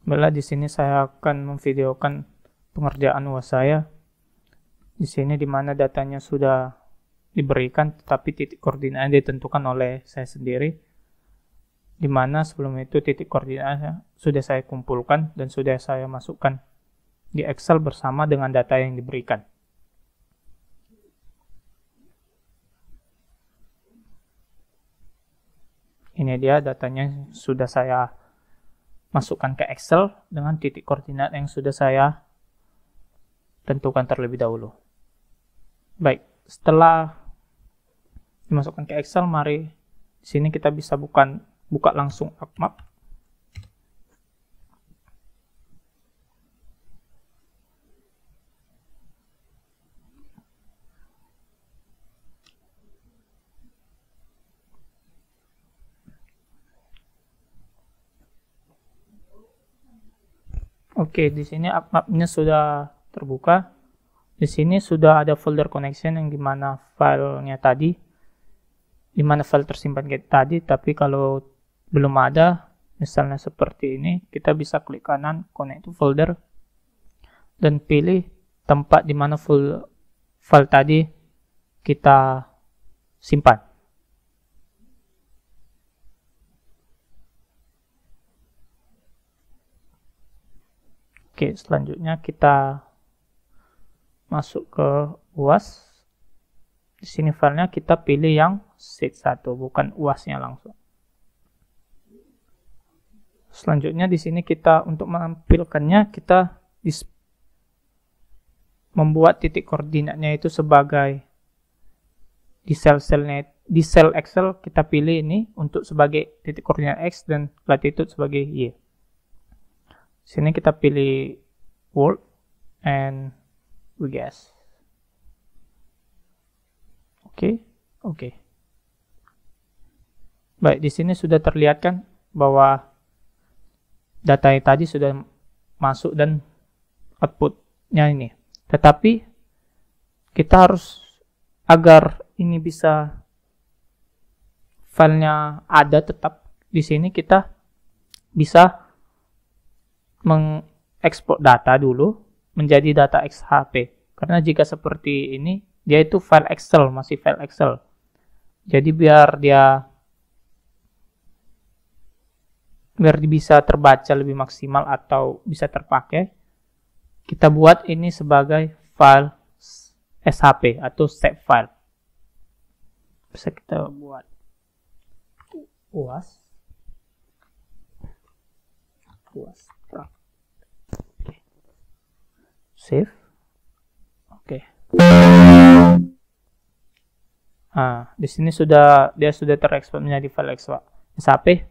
Bila di sini saya akan memvideokan pengerjaan UAS saya. Di sini dimana datanya sudah diberikan, tetapi titik koordinatnya ditentukan oleh saya sendiri. Dimana sebelum itu titik koordinatnya sudah saya kumpulkan dan sudah saya masukkan di Excel bersama dengan data yang diberikan. Ini dia datanya sudah saya masukkan ke Excel dengan titik koordinat yang sudah saya tentukan terlebih dahulu. Baik, setelah dimasukkan ke Excel, mari di sini kita bisa buka langsung ArcMap. Oke, di sini ArcMap-nya sudah terbuka. Di sini sudah ada folder connection yang dimana filenya tadi, dimana file tersimpan tadi. Tapi kalau belum ada, misalnya seperti ini, kita bisa klik kanan, connect to folder, dan pilih tempat dimana file tadi kita simpan. Oke, selanjutnya kita masuk ke UAS. Di sini filenya kita pilih yang sheet 1, bukan UAS-nya langsung. Selanjutnya di sini kita untuk menampilkannya kita membuat titik koordinatnya itu sebagai di sel Excel kita pilih ini untuk sebagai titik koordinat X dan latitude sebagai Y. Sini kita pilih world and we guess. Oke. Baik, di sini sudah terlihat kan bahwa data yang tadi sudah masuk dan outputnya ini. Tetapi kita harus, agar ini bisa filenya ada tetap di sini, kita bisa mengekspor data dulu menjadi data XHP. Karena jika seperti ini, dia itu file Excel, masih file Excel. Jadi biar bisa terbaca lebih maksimal atau bisa terpakai, kita buat ini sebagai file SHP atau save file. Bisa kita buat UAS. Save. Oke. Nah, di sini dia sudah terekspor menjadi file SHP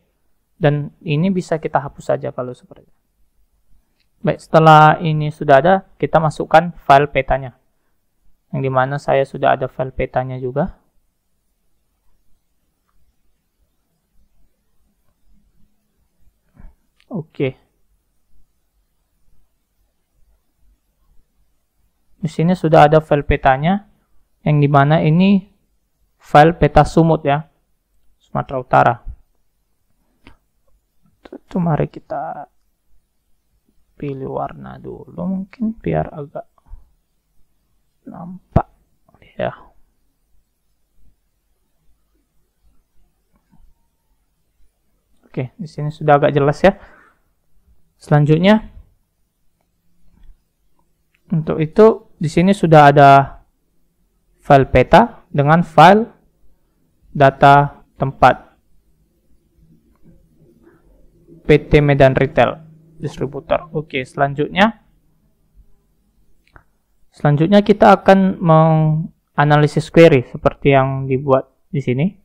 dan ini bisa kita hapus saja kalau seperti itu. Baik, setelah ini sudah ada, kita masukkan file petanya. Yang dimana saya sudah ada file petanya juga. Oke. Di sini sudah ada file petanya, yang dimana ini file peta Sumut ya, Sumatera Utara. Itu mari kita pilih warna dulu mungkin biar agak nampak ya. Oke, di sini sudah agak jelas ya. Selanjutnya, untuk itu di sini sudah ada file peta dengan file data tempat PT Medan Retail Distributor. Oke, selanjutnya kita akan menganalisis query seperti yang dibuat di sini.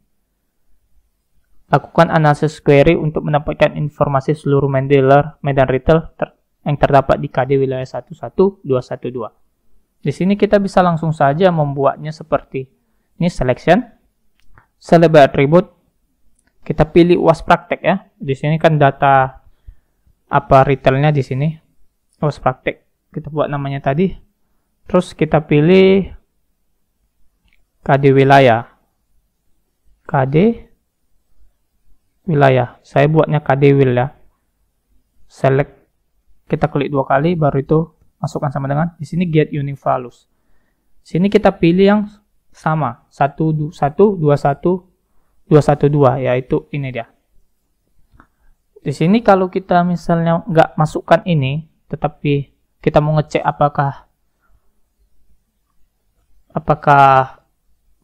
Lakukan analisis query untuk mendapatkan informasi seluruh dealer Medan Retail yang terdapat di KD wilayah 11212. Di sini kita bisa langsung saja membuatnya seperti ini, selection, select by attribute. Kita pilih UAS praktek ya. Di sini kan data apa retailnya di sini. UAS praktek. Kita buat namanya tadi. Terus kita pilih KD wilayah. KD wilayah. Saya buatnya KD wil ya. Select kita klik 2 kali, baru itu masukkan sama dengan di sini get unique values. Sini kita pilih yang sama 1212112, yaitu ini dia. Di sini kalau kita misalnya nggak masukkan ini, tetapi kita mau ngecek apakah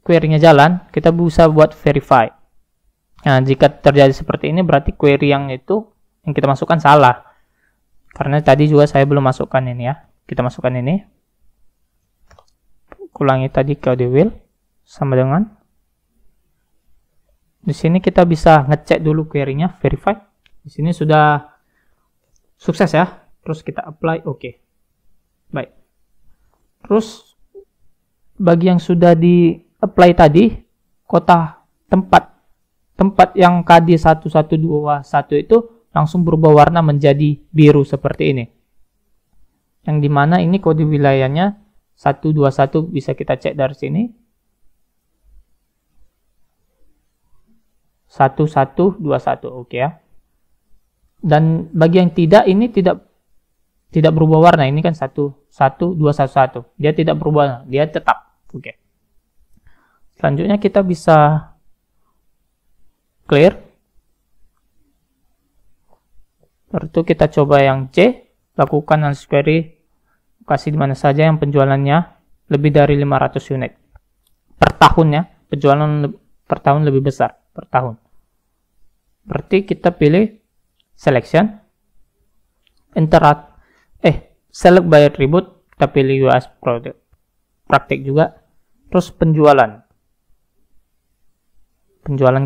query-nya jalan, kita bisa buat verify. Nah, jika terjadi seperti ini berarti query yang kita masukkan salah. Karena tadi juga saya belum masukkan ini ya. Kita masukkan ini. Ulangi tadi kode will sama dengan. Di sini kita bisa ngecek dulu query-nya, verify. Di sini sudah sukses ya. Terus kita apply, oke. Baik. Terus bagi yang sudah di apply tadi, kota tempat yang KD 1121 itu langsung berubah warna menjadi biru seperti ini. Yang dimana ini kode wilayahnya 121, bisa kita cek dari sini. 1121, oke ya. Dan bagi yang tidak, ini tidak berubah warna. Ini kan 11211. Dia tidak berubah, dia tetap. Oke. Selanjutnya kita bisa clear. Baru itu kita coba yang C, lakukan analysis query, kasih di mana saja yang penjualannya lebih dari 500 unit per tahun ya, penjualan per tahun lebih besar per tahun. Berarti kita pilih selection, select by attribute, kita pilih US product, praktik juga, terus penjualan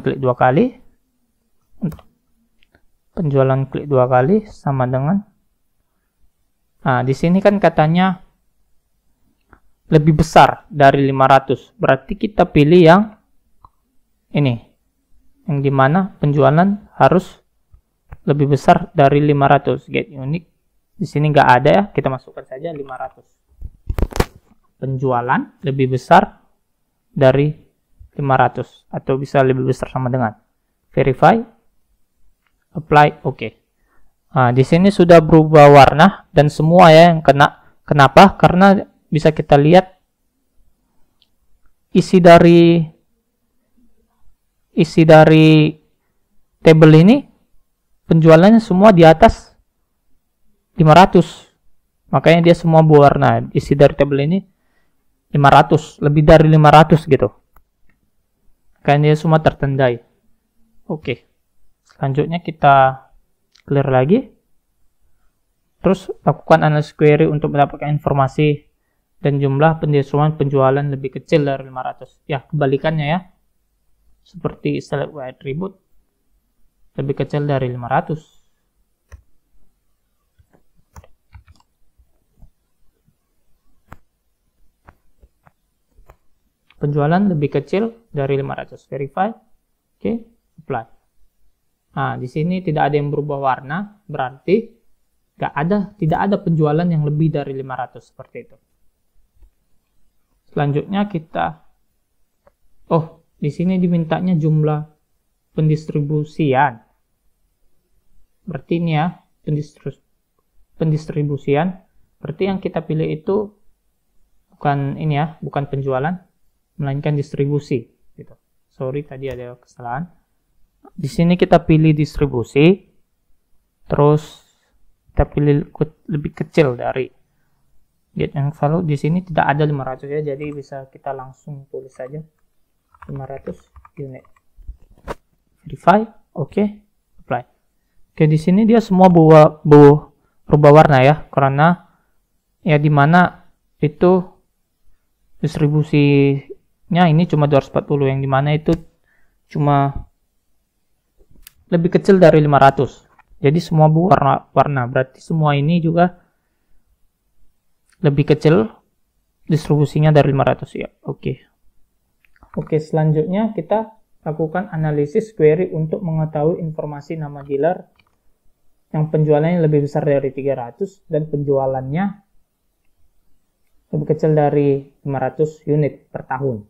klik 2 kali, penjualan klik 2 kali sama dengan, nah di sini kan katanya lebih besar dari 500, berarti kita pilih yang ini, yang dimana penjualan harus lebih besar dari 500. Get unique, di sini nggak ada ya, kita masukkan saja 500. Penjualan lebih besar dari 500 atau bisa lebih besar sama dengan, verify, apply, oke. Nah, di sini sudah berubah warna dan semua ya yang kena. Kenapa? Karena bisa kita lihat isi dari table ini penjualannya semua di atas 500. Makanya dia semua berwarna. Isi dari table ini 500, lebih dari 500 gitu. Kan dia semua tertandai. Oke. Selanjutnya kita clear lagi. Terus lakukan analysis query untuk mendapatkan informasi dan jumlah penjualan lebih kecil dari 500. Ya, kebalikannya ya. Seperti select by attribute lebih kecil dari 500. Penjualan lebih kecil dari 500. Verify. Oke, apply. Nah, di sini tidak ada yang berubah warna, berarti tidak ada penjualan yang lebih dari 500 seperti itu. Selanjutnya kita di sini dimintanya jumlah pendistribusian. Berarti ini ya, pendistribusian. Berarti yang kita pilih itu bukan ini ya, bukan penjualan, melainkan distribusi gitu. Sorry tadi ada kesalahan. Di sini kita pilih distribusi, terus kita pilih lebih kecil dari get yang value. Di sini tidak ada 500 ya, jadi bisa kita langsung tulis saja 500 unit. Verify, oke, apply. Oke, di sini dia semua berubah warna ya, karena ya dimana itu distribusinya ini cuma 240, yang dimana itu cuma lebih kecil dari 500. Jadi semua warna, berarti semua ini juga lebih kecil distribusinya dari 500 ya. Oke, selanjutnya kita lakukan analisis query untuk mengetahui informasi nama dealer yang penjualannya lebih besar dari 300 dan penjualannya lebih kecil dari 500 unit per tahun.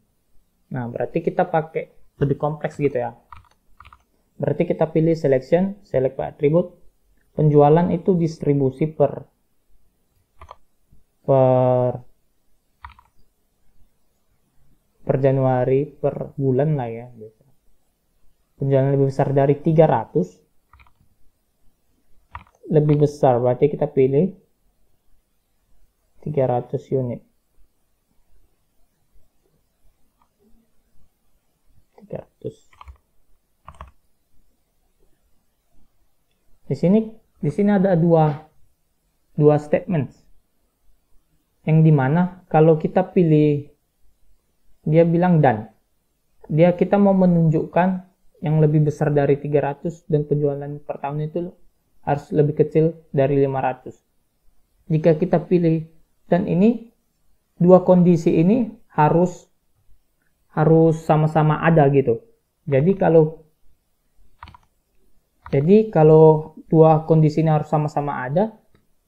Nah, berarti kita pakai lebih kompleks gitu ya. Berarti kita pilih selection, select by attribute, penjualan itu distribusi per Januari, per bulan lah ya. Penjualan lebih besar dari 300, lebih besar berarti kita pilih 300 unit. 300. Di sini ada dua statement, yang dimana kalau kita pilih, dia bilang dan kita mau menunjukkan yang lebih besar dari 300 dan penjualan per tahun itu harus lebih kecil dari 500. Jika kita pilih dan ini, dua kondisi ini harus sama-sama ada gitu. Jadi kalau dua kondisi ini harus sama-sama ada,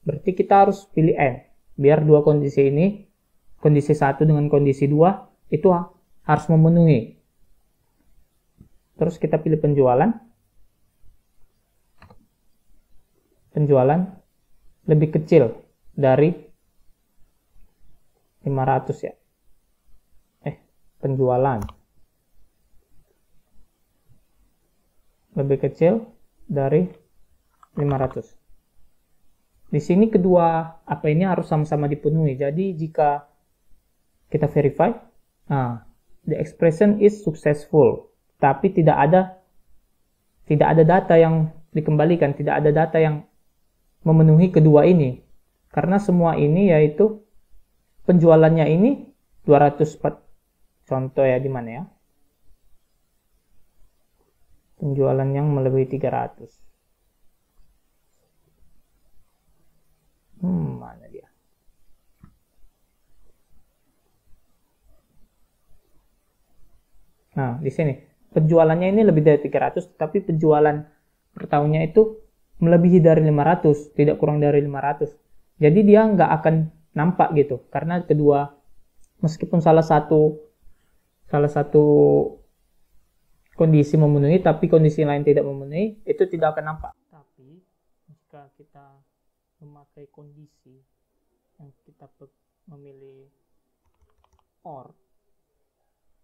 berarti kita harus pilih N. Biar dua kondisi ini, kondisi 1 dengan kondisi 2, itu harus memenuhi. Terus kita pilih penjualan. Penjualan lebih kecil dari 500 ya. Penjualan lebih kecil dari 500. Di sini kedua apa ini harus sama-sama dipenuhi. Jadi jika kita verify, the expression is successful, tapi tidak ada data yang dikembalikan, tidak ada data yang memenuhi kedua ini. Karena semua ini yaitu penjualannya ini 204. Contoh ya, di mana ya? Penjualan yang melebihi 300. Mana dia? Nah, di sini penjualannya ini lebih dari 300, tapi penjualan per tahunnya itu melebihi dari 500, tidak kurang dari 500. Jadi dia nggak akan nampak gitu, karena kedua, meskipun salah satu kondisi memenuhi, tapi kondisi lain tidak memenuhi, itu tidak akan nampak. Tapi jika kita memakai kondisi yang kita memilih OR,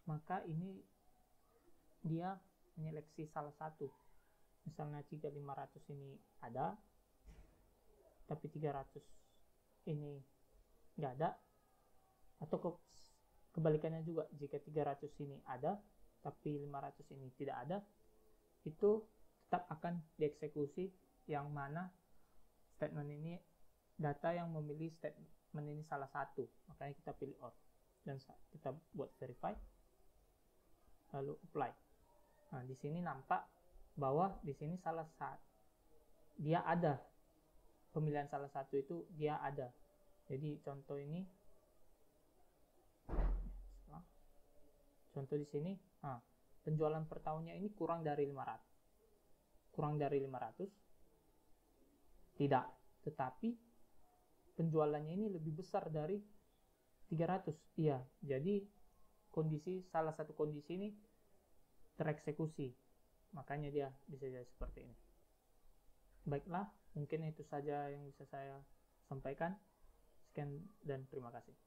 maka ini dia menyeleksi salah satu. Misalnya jika 500 ini ada, tapi 300 ini nggak ada, atau kebalikannya juga, jika 300 ini ada tapi 500 ini tidak ada, itu tetap akan dieksekusi yang mana statement ini, data yang memilih statement ini salah satu. Makanya kita pilih OR dan kita buat verify, lalu apply. Nah, di sini nampak bahwa di sini dia ada pemilihan salah satu, itu dia ada. Jadi contoh ini, contoh di sini, penjualan per tahunnya ini kurang dari 500. Tidak, tetapi penjualannya ini lebih besar dari 300. Iya, jadi salah satu kondisi ini tereksekusi. Makanya dia bisa jadi seperti ini. Baiklah, mungkin itu saja yang bisa saya sampaikan. Sekian dan terima kasih.